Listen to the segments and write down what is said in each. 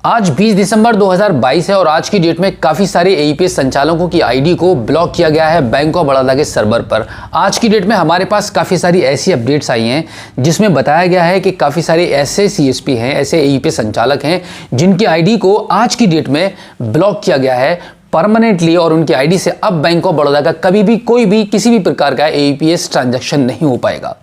आज 20 दिसंबर 2022 है और आज की डेट में काफ़ी सारे एईपीएस संचालकों की आईडी को ब्लॉक किया गया है बैंक ऑफ बड़ौदा के सर्वर पर। आज की डेट में हमारे पास काफ़ी सारी ऐसी अपडेट्स आई हैं जिसमें बताया गया है कि काफ़ी सारे ऐसे सीएसपी हैं, ऐसे एईपीएस संचालक हैं जिनकी आईडी को आज की डेट में ब्लॉक किया गया है परमानेंटली और उनकी आईडी से अब बैंक ऑफ बड़ौदा का कभी भी कोई भी किसी भी प्रकार का एईपीएस ट्रांजैक्शन नहीं हो पाएगा।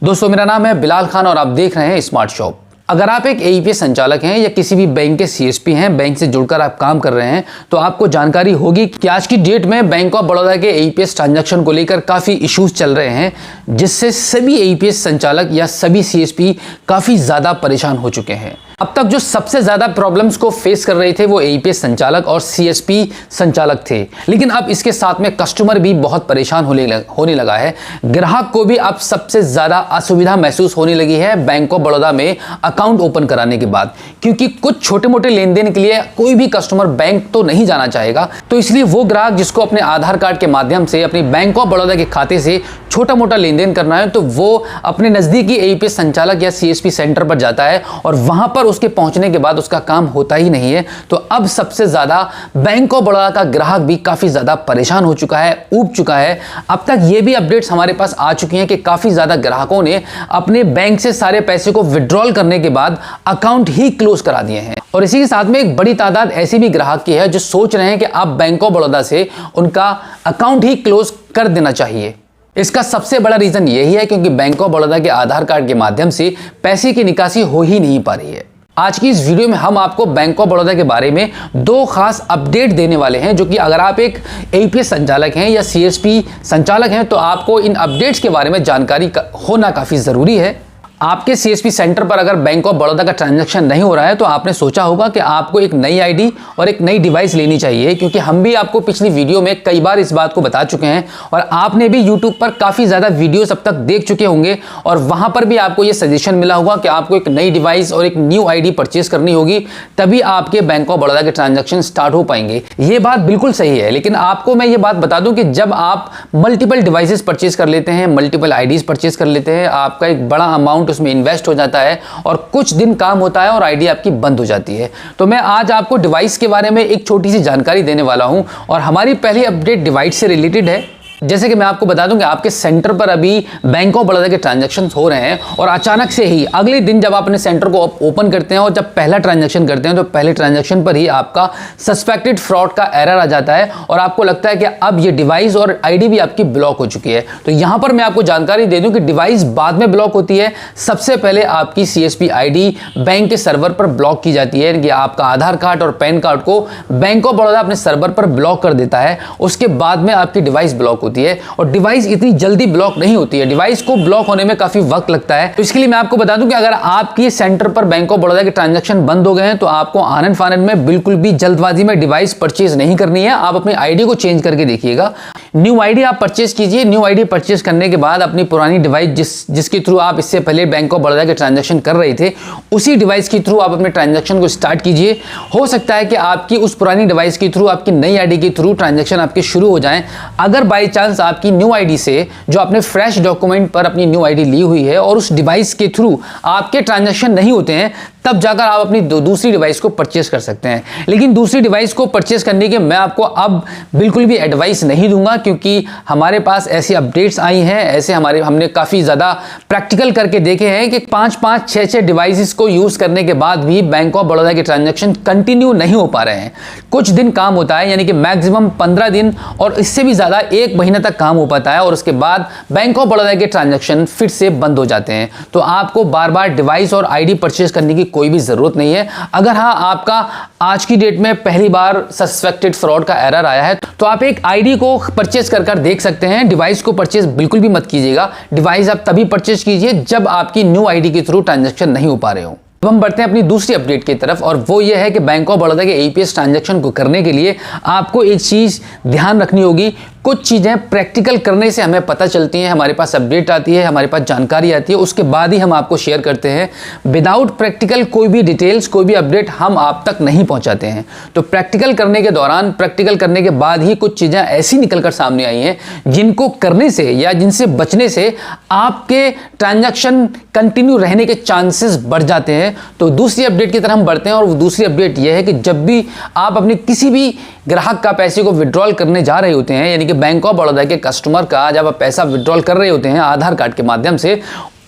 दोस्तों, मेरा नाम है बिलाल खान और आप देख रहे हैं स्मार्ट शॉप। अगर आप एक एईपीएस संचालक हैं या किसी भी बैंक के सीएसपी हैं, बैंक से जुड़कर आप काम कर रहे हैं, तो आपको जानकारी होगी कि आज की डेट में बैंक ऑफ बड़ौदा के एईपीएस ट्रांजैक्शन को लेकर काफ़ी इश्यूज चल रहे हैं, जिससे सभी एईपीएस संचालक या सभी सीएसपी काफ़ी ज़्यादा परेशान हो चुके हैं। अब तक जो सबसे ज़्यादा प्रॉब्लम्स को फेस कर रहे थे वो एईपीएस संचालक और सीएसपी संचालक थे, लेकिन अब इसके साथ में कस्टमर भी बहुत परेशान होने लगा है। ग्राहक को भी अब सबसे ज़्यादा असुविधा महसूस होने लगी है बैंक ऑफ बड़ौदा में अकाउंट ओपन कराने के बाद, क्योंकि कुछ छोटे मोटे लेन देन के लिए कोई भी कस्टमर बैंक तो नहीं जाना चाहेगा। तो इसलिए वो ग्राहक जिसको अपने आधार कार्ड के माध्यम से अपनी बैंक ऑफ बड़ौदा के खाते से छोटा मोटा लेन देन करना है, तो वो अपने नज़दीकी एईपीएस संचालक या सीएसपी सेंटर पर जाता है और वहां पर उसके पहुंचने के बाद उसका काम होता ही नहीं है। तो अब सबसे ज्यादा बैंक ऑफ बड़ौदा का ग्राहक भी काफी ज्यादा परेशान हो चुका है, ऊब चुका है। अब तक ये भी अपडेट्स हमारे पास आ चुकी हैं कि काफी ज्यादा ग्राहकों ने अपने बैंक से सारे पैसे को विड्रॉल करने के बाद अकाउंट ही क्लोज करा दिए हैं। और इसी के साथ में एक बड़ी तादाद ऐसी भी ग्राहक की है जो सोच रहे हैं कि अब बैंक ऑफ बड़ौदा से उनका अकाउंट ही क्लोज कर देना चाहिए। इसका सबसे बड़ा रीजन यही है क्योंकि बैंक ऑफ बड़ौदा के आधार कार्ड के माध्यम से पैसे की निकासी हो ही नहीं पा रही है। आज की इस वीडियो में हम आपको बैंक ऑफ बड़ौदा के बारे में दो खास अपडेट देने वाले हैं, जो कि अगर आप एक एईपीएस संचालक हैं या सीएसपी संचालक हैं तो आपको इन अपडेट्स के बारे में जानकारी होना काफी जरूरी है। आपके सीएसपी सेंटर पर अगर बैंक ऑफ बड़ौदा का ट्रांजैक्शन नहीं हो रहा है तो आपने सोचा होगा कि आपको एक नई आईडी और एक नई डिवाइस लेनी चाहिए, क्योंकि हम भी आपको पिछली वीडियो में कई बार इस बात को बता चुके हैं और आपने भी यूट्यूब पर काफ़ी ज़्यादा वीडियोस अब तक देख चुके होंगे और वहाँ पर भी आपको ये सजेशन मिला होगा कि आपको एक नई डिवाइस और एक न्यू आईडी परचेज करनी होगी, तभी आपके बैंक ऑफ बड़ौदा के ट्रांजैक्शन स्टार्ट हो पाएंगे। ये बात बिल्कुल सही है, लेकिन आपको मैं ये बात बता दूं कि जब आप मल्टीपल डिवाइसेस परचेज कर लेते हैं, मल्टीपल आईडीज परचेज कर लेते हैं, आपका एक बड़ा अमाउंट उसमें इन्वेस्ट हो जाता है और कुछ दिन काम होता है और आईडी आपकी बंद हो जाती है। तो मैं आज आपको डिवाइस के बारे में एक छोटी सी जानकारी देने वाला हूं और हमारी पहली अपडेट डिवाइस से रिलेटेड है। जैसे कि मैं आपको बता दूं कि आपके सेंटर पर अभी बैंक ऑफ बड़ौदा के ट्रांजैक्शन हो रहे हैं और अचानक से ही अगले दिन जब आप अपने सेंटर को ओपन करते हैं और जब पहला ट्रांजैक्शन करते हैं तो पहले ट्रांजैक्शन पर ही आपका सस्पेक्टेड फ्रॉड का एरर आ जाता है और आपको लगता है कि अब ये डिवाइस और आईडी भी आपकी ब्लॉक हो चुकी है। तो यहां पर मैं आपको जानकारी दे दूं कि डिवाइस बाद में ब्लॉक होती है, सबसे पहले आपकी सीएसपी आईडी बैंक के सर्वर पर ब्लॉक की जाती है कि आपका आधार कार्ड और पैन कार्ड को बैंक ऑफ बड़ौदा अपने सर्वर पर ब्लॉक कर देता है। उसके बाद में आपकी डिवाइस ब्लॉक होती है और डिवाइस इतनी जल्दी ब्लॉक नहीं होती है, डिवाइस को ब्लॉक होने में काफी वक्त लगता है। तो इसके लिए मैं आपको बता दूं कि अगर आपके सेंटर पर बैंक ऑफ बड़ौदा के ट्रांजैक्शन बंद हो गए हैं तो आपको आनन फानन में बिल्कुल भी जल्दबाजी में डिवाइस परचेज नहीं करनी है। आप अपनी आईडी को चेंज करके देखिएगा, न्यू आईडी आप परचेज कीजिए। न्यू आईडी परचेज करने के बाद अपनी पुरानी डिवाइस जिसके थ्रू आप इससे पहले बैंक ऑफ बड़ौदा के ट्रांजैक्शन कर रहे थे, उसी डिवाइस के थ्रू आप अपने ट्रांजैक्शन को स्टार्ट कीजिए। हो सकता है कि आपकी उस पुरानी डिवाइस के थ्रू, आपकी नई आईडी के थ्रू ट्रांजैक्शन आपके शुरू हो जाएं। अगर बाई चांस आपकी न्यू आईडी से जो आपने फ्रेश डॉक्यूमेंट पर अपनी न्यू आईडी ली हुई है और उस डिवाइस के थ्रू आपके ट्रांजैक्शन नहीं होते हैं, तब जाकर आप अपनी दूसरी डिवाइस को परचेस कर सकते हैं। लेकिन दूसरी डिवाइस को परचेस करने के मैं आपको अब बिल्कुल भी एडवाइस नहीं दूंगा, क्योंकि हमारे पास ऐसी अपडेट्स आई हैं, ऐसे हमने काफ़ी ज़्यादा प्रैक्टिकल करके देखे हैं कि 5-5, 6-6 डिवाइसेस को यूज़ करने के बाद भी बैंक ऑफ बड़ौदा के ट्रांजैक्शन कंटिन्यू नहीं हो पा रहे हैं। कुछ दिन काम होता है, यानी कि मैक्सिमम 15 दिन और इससे भी ज़्यादा 1 महीना तक काम हो पाता है और उसके बाद बैंक ऑफ बड़ौदा के ट्रांजैक्शन फिर से बंद हो जाते हैं। तो आपको बार बार डिवाइस और आईडी परचेज करने की कोई भी जरूरत नहीं है। अगर हाँ, आपका आज की डेट में पहली बार सस्पेक्टेड फ्रॉड का एरर आया है तो आप एक आईडी को परचेज कर देख सकते हैं। डिवाइस को परचेज बिल्कुल भी मत कीजिएगा। डिवाइस आप तभी परचेज कीजिए जब आपकी न्यू आईडी के थ्रू ट्रांजैक्शन नहीं हो पा रहे हो। अब हम बढ़ते हैं अपनी दूसरी अपडेट की तरफ और वो ये है कि बैंक ऑफ बड़ौदा के एईपीएस ट्रांजैक्शन को करने के लिए आपको एक चीज ध्यान रखनी होगी, कुछ चीज़ें प्रैक्टिकल करने से हमें पता चलती हैं, हमारे पास अपडेट आती है, हमारे पास जानकारी आती है, उसके बाद ही हम आपको शेयर करते हैं। विदाउट प्रैक्टिकल कोई भी डिटेल्स, कोई भी अपडेट हम आप तक नहीं पहुंचाते हैं। तो प्रैक्टिकल करने के दौरान, प्रैक्टिकल करने के बाद ही कुछ चीज़ें ऐसी निकलकर सामने आई हैं जिनको करने से या जिनसे बचने से आपके ट्रांजैक्शन कंटिन्यू रहने के चांसेस बढ़ जाते हैं। तो दूसरी अपडेट की तरफ हम बढ़ते हैं, और दूसरी अपडेट यह है कि जब भी आप अपने किसी भी ग्राहक का पैसे को विड्रॉल करने जा रहे होते हैं, यानी कि बैंक ऑफ बड़ौदा के कस्टमर का जब आप पैसा विड्रॉल कर रहे होते हैं आधार कार्ड के माध्यम से,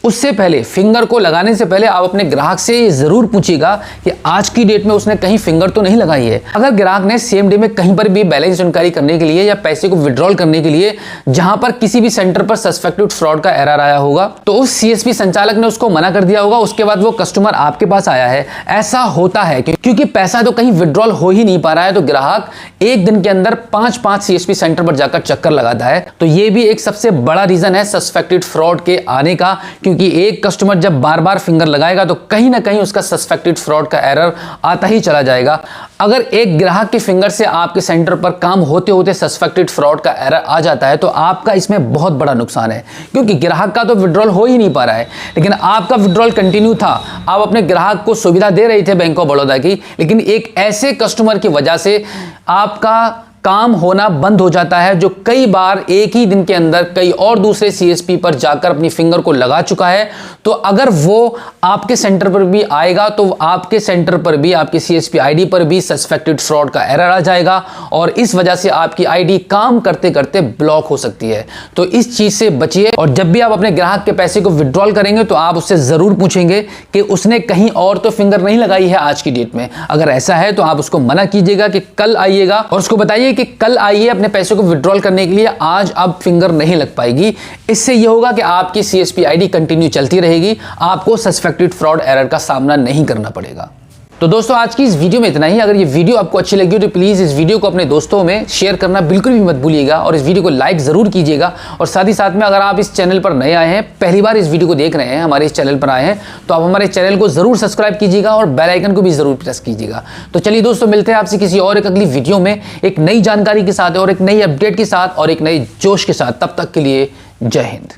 उससे पहले, फिंगर को लगाने से पहले आप अपने ग्राहक से ये जरूर पूछिएगा कि आज की डेट में उसने कहीं फिंगर तो नहीं लगाई है। अगर ग्राहक ने सेम डे में कहीं पर भी बैलेंस जानकारी करने के लिए या पैसे को विड्रॉल करने के लिए जहां पर किसी भी सेंटर पर सस्पेक्टेड फ्रॉड का एरर आया होगा, तो उस सीएसपी संचालक ने उसको मना कर दिया होगा, उसके बाद वो कस्टमर आपके पास आया है। ऐसा होता है क्योंकि पैसा तो कहीं विड्रॉल हो ही नहीं पा रहा है, तो ग्राहक एक दिन के अंदर 5 सीएसपी सेंटर पर जाकर चक्कर लगाता है। तो ये भी एक सबसे बड़ा रीजन है सस्पेक्टेड फ्रॉड के आने का, क्योंकि एक कस्टमर जब बार बार फिंगर लगाएगा तो कहीं ना कहीं उसका सस्पेक्टेड फ्रॉड का एरर आता ही चला जाएगा। अगर एक ग्राहक के फिंगर से आपके सेंटर पर काम होते होते सस्पेक्टेड फ्रॉड का एरर आ जाता है तो आपका इसमें बहुत बड़ा नुकसान है, क्योंकि ग्राहक का तो विड्रॉल हो ही नहीं पा रहा है, लेकिन आपका विड्रॉल कंटिन्यू था, आप अपने ग्राहक को सुविधा दे रहे थे बैंक ऑफ बड़ौदा की, लेकिन एक ऐसे कस्टमर की वजह से आपका काम होना बंद हो जाता है जो कई बार एक ही दिन के अंदर कई और दूसरे सीएसपी पर जाकर अपनी फिंगर को लगा चुका है। तो अगर वो आपके सेंटर पर भी आएगा तो आपके सेंटर पर भी, आपके सीएसपी आईडी पर भी सस्पेक्टेड फ्रॉड का एरर आ जाएगा, और इस वजह से आपकी आईडी काम करते करते ब्लॉक हो सकती है। तो इस चीज से बचिए, और जब भी आप अपने ग्राहक के पैसे को विड्रॉल करेंगे तो आप उससे जरूर पूछेंगे कि उसने कहीं और तो फिंगर नहीं लगाई है आज की डेट में। अगर ऐसा है तो आप उसको मना कीजिएगा कि कल आइएगा, और उसको बताइए कि कल आइए अपने पैसे को विड्रॉल करने के लिए, आज अब फिंगर नहीं लग पाएगी। इससे यह होगा कि आपकी सीएसपी आईडी कंटिन्यू चलती रहेगी, आपको सस्पेक्टेड फ्रॉड एरर का सामना नहीं करना पड़ेगा। तो दोस्तों आज की इस वीडियो में इतना ही। अगर ये वीडियो आपको अच्छी लगी हो तो प्लीज़ इस वीडियो को अपने दोस्तों में शेयर करना बिल्कुल भी मत भूलिएगा, और इस वीडियो को लाइक ज़रूर कीजिएगा। और साथ ही साथ में अगर आप इस चैनल पर नए आए हैं, पहली बार इस वीडियो को देख रहे हैं, हमारे इस चैनल पर आए हैं, तो आप हमारे चैनल को ज़रूर सब्सक्राइब कीजिएगा और बेल आइकन को भी ज़रूर प्रेस कीजिएगा। तो चलिए दोस्तों, मिलते हैं आपसे किसी और एक अगली वीडियो में एक नई जानकारी के साथ और एक नई अपडेट के साथ और एक नए जोश के साथ। तब तक के लिए जय हिंद।